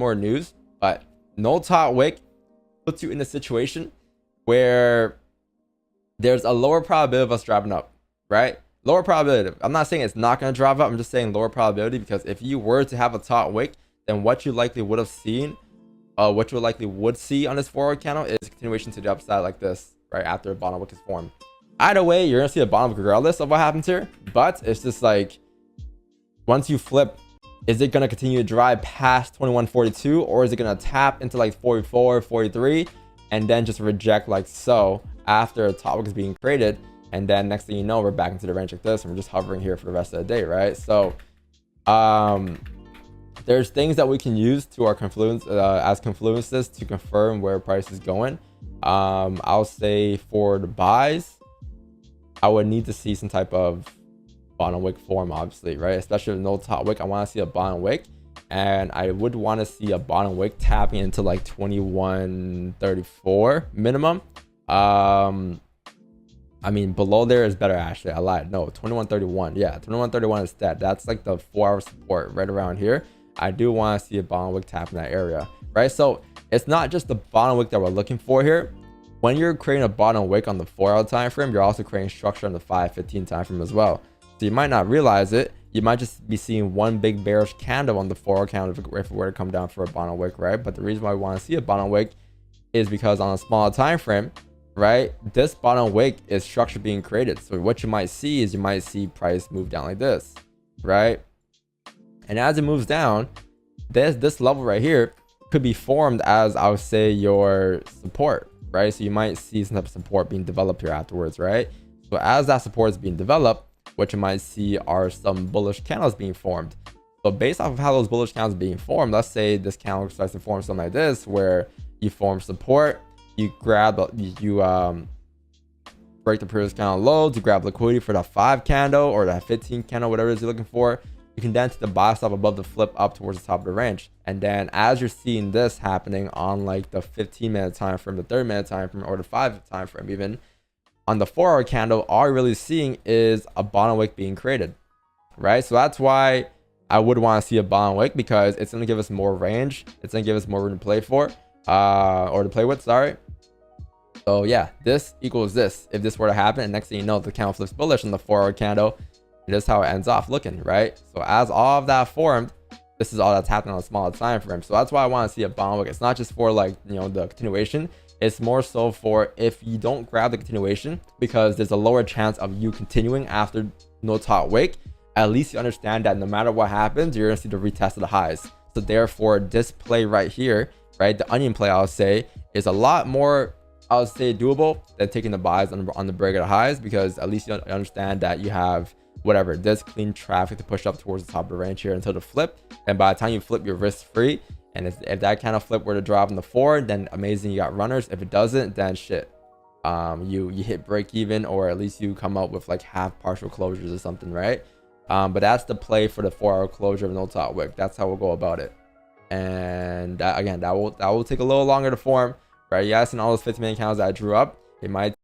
more news, but no top wick puts you in a situation where there's a lower probability of us dropping up, right? Lower probability. I'm not saying it's not going to drop up. I'm just saying lower probability, because if you were to have a top wick, then what you likely would have seen, what you likely would see on this forward candle is continuation to the upside like this, right after a bottom wick is formed. Either way, you're going to see a bottom wick regardless of what happens here, but it's just like, once you flip, is it going to continue to drive past 2142, or is it going to tap into like 44, 43, and then just reject like so after a top wick is being created? And then next thing you know, we're back into the range like this, and we're just hovering here for the rest of the day, right? So there's things that we can use to our confluence as confluences to confirm where price is going. I'll say for the buys, I would need to see some type of bottom wick form, obviously, right? Especially with no top wick, I want to see a bottom wick, and I would want to see a bottom wick tapping into like 2134 minimum. I mean, below there is better, actually. I lied. No, 2131. Yeah, 2131 is dead. That's like the 4-hour support right around here. I do want to see a bottom wick tap in that area, right? So it's not just the bottom wick that we're looking for here. When you're creating a bottom wick on the 4-hour time frame, you're also creating structure on the 5-15 time frame as well. So you might not realize it. You might just be seeing one big bearish candle on the 4-hour candle if it were to come down for a bottom wick, right? But the reason why we want to see a bottom wick is because on a smaller time frame, right, this bottom wick is structure being created. So what you might see is you might see price move down like this, right? And as it moves down, this level right here could be formed as, I would say, your support, right? So you might see some type of support being developed here afterwards, right? So as that support is being developed, what you might see are some bullish candles being formed. So based off of how those bullish candles are being formed, let's say this candle starts to form something like this, where you form support, you grab, break the previous candle low to grab liquidity for that 5 candle or that 15 candle, whatever it is you're looking for. You can then take the buy stop above the flip up towards the top of the range. And then as you're seeing this happening on like the 15-minute time frame, the 30-minute time frame, or the 5 time frame, even on the 4-hour candle, all you're really seeing is a bottom wick being created, right? So that's why I would want to see a bottom wick, because it's going to give us more range. It's going to give us more room to play for, or to play with, sorry. So yeah, this equals this. If this were to happen, and next thing you know, the candle flips bullish on the 4-hour candle, this is how it ends off looking, right? So as all of that formed, this is all that's happening on a smaller time frame. So that's why I want to see a bottom wick. It's not just for like, you know, the continuation. It's more so for if you don't grab the continuation, because there's a lower chance of you continuing after no top wick. At least you understand that no matter what happens, you're gonna see the retest of the highs. So therefore, this play right here, right, the onion play, I'll say, is a lot more, I'll say, doable than taking the buys on the break of the highs, because at least you understand that you have whatever, this clean traffic to push up towards the top of the range here until the flip. And by the time you flip, you're risk free. And if that kind of flip were to drop in the 4, then amazing, you got runners. If it doesn't, then shit, you hit break even, or at least you come out with like half partial closures or something, right? But that's the play for the 4-hour closure of no top wick. That's how we'll go about it. And that, again, that will take a little longer to form, right? Yes, and all those 15-minute candles that I drew up, it might